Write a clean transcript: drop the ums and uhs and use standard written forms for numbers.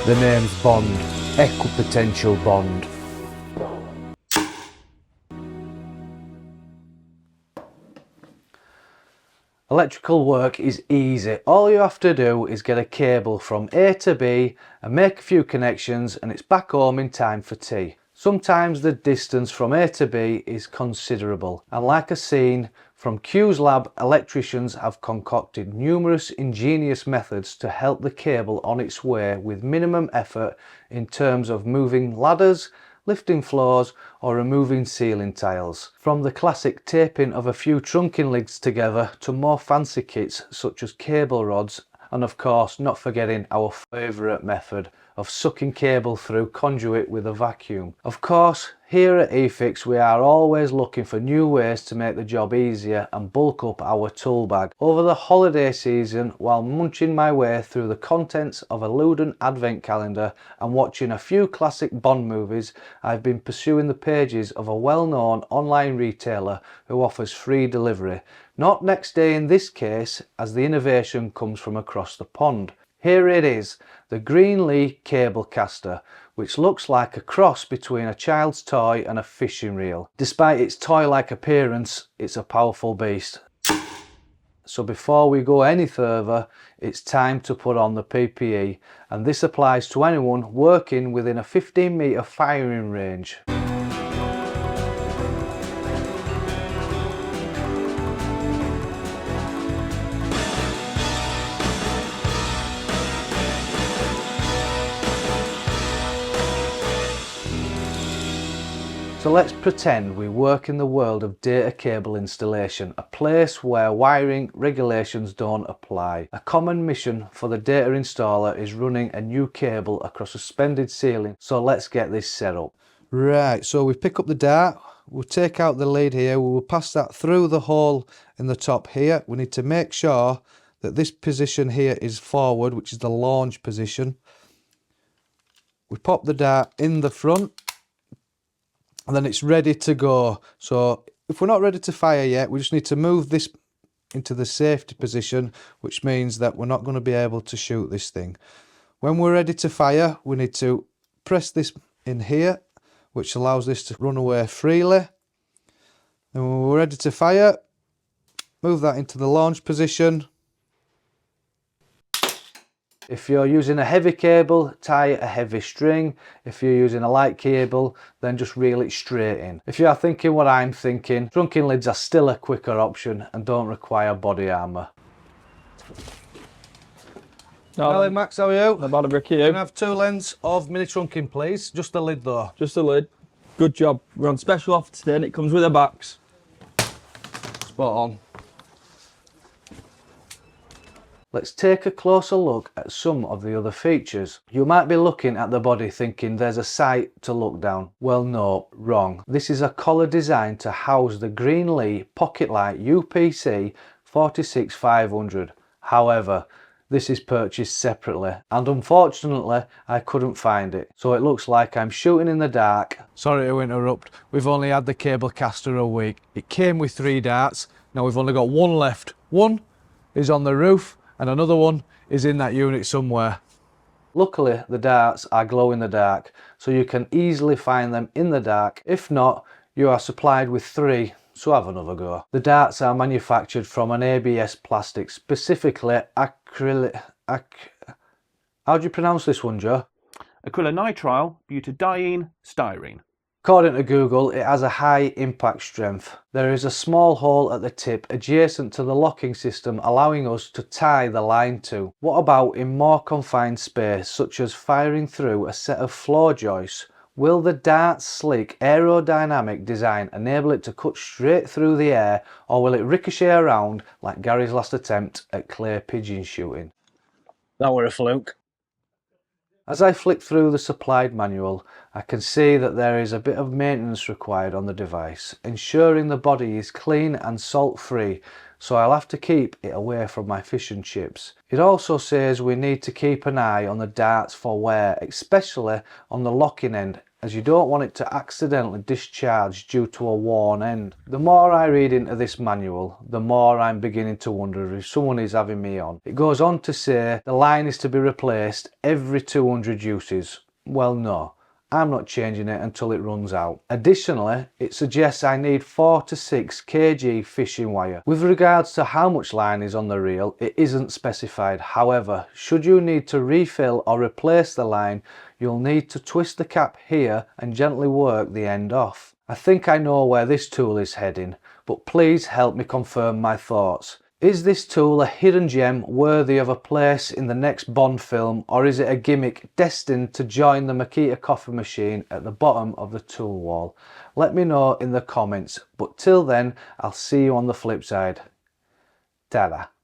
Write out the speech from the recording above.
The name's Bond, Equipotential Bond. Electrical work is easy. All you have to do is get a cable from A to B and make a few connections and it's back home in time for tea. Sometimes the distance from A to B is considerable, and like I've seen from Q's lab, electricians have concocted numerous ingenious methods to help the cable on its way with minimum effort in terms of moving ladders, lifting floors or removing ceiling tiles. From the classic taping of a few trunking lids together to more fancy kits such as cable rods, and of course not forgetting our favourite method of sucking cable through conduit with a vacuum. Of course, here at eFIXX we are always looking for new ways to make the job easier and bulk up our tool bag. Over the holiday season, while munching my way through the contents of a Luden advent calendar and watching a few classic Bond movies, I've been pursuing the pages of a well-known online retailer who offers free delivery. Not next day in this case, as the innovation comes from across the pond. Here it is, the Greenlee Cable Caster, which looks like a cross between a child's toy and a fishing reel. Despite its toy-like appearance, it's a powerful beast. So before we go any further, it's time to put on the PPE, and this applies to anyone working within a 15-metre firing range. So let's pretend we work in the world of data cable installation, a place where wiring regulations don't apply. A common mission for the data installer is running a new cable across a suspended ceiling, so let's get this set up. Right, so we pick up the dart, we'll take out the lead here, we will pass that through the hole in the top here. We need to make sure that this position here is forward, which is the launch position. We pop the dart in the front, and then it's ready to go. So if we're not ready to fire yet, we just need to move this into the safety position, which means that we're not going to be able to shoot this thing. When we're ready to fire, we need to press this in here, which allows this to run away freely. And when we're ready to fire, move that into the launch position. If you're using a heavy cable, tie a heavy string. If you're using a light cable, then just reel it straight in. If you are thinking what I'm thinking, trunking lids are still a quicker option and don't require body armour. Hello Max, how are you? About a brick here. Can I have 2 lengths of mini trunking please? Just the lid though. Just the lid. Good job. We're on special offer today and it comes with a box. Spot on. Let's take a closer look at some of the other features. You might be looking at the body thinking there's a sight to look down. Well no, wrong. This is a collar designed to house the Greenlee Pocket Light UPC 46500. However, this is purchased separately and unfortunately I couldn't find it. So it looks like I'm shooting in the dark. Sorry to interrupt, we've only had the cable caster a week. It came with 3 darts, now we've only got 1 left. One is on the roof and another one is in that unit somewhere. Luckily the darts are glow in the dark, so you can easily find them in the dark. If not, you are supplied with 3, so have another go. The darts are manufactured from an ABS plastic, specifically acrylic... How do you pronounce this one, Joe? Acrylonitrile butadiene styrene. According to Google, it has a high impact strength. There is a small hole at the tip adjacent to the locking system, allowing us to tie the line to. What about in more confined space, such as firing through a set of floor joists? Will the dart's sleek aerodynamic design enable it to cut straight through the air, or will it ricochet around like Gary's last attempt at clay pigeon shooting? That were a fluke. As I flick through the supplied manual, I can see that there is a bit of maintenance required on the device, ensuring the body is clean and salt free, so I'll have to keep it away from my fish and chips. It also says we need to keep an eye on the darts for wear, especially on the locking end, as you don't want it to accidentally discharge due to a worn end. The more I read into this manual, the more I'm beginning to wonder if someone is having me on. It goes on to say the line is to be replaced every 200 uses. Well, no. I'm not changing it until it runs out. Additionally, it suggests I need 4 to 6 kg fishing wire. With regards to how much line is on the reel, it isn't specified. However, should you need to refill or replace the line, you'll need to twist the cap here and gently work the end off. I think I know where this tool is heading, but please help me confirm my thoughts. Is this tool a hidden gem worthy of a place in the next Bond film, or is it a gimmick destined to join the Makita coffee machine at the bottom of the tool wall? Let me know in the comments, but till then, I'll see you on the flip side. Ta-da.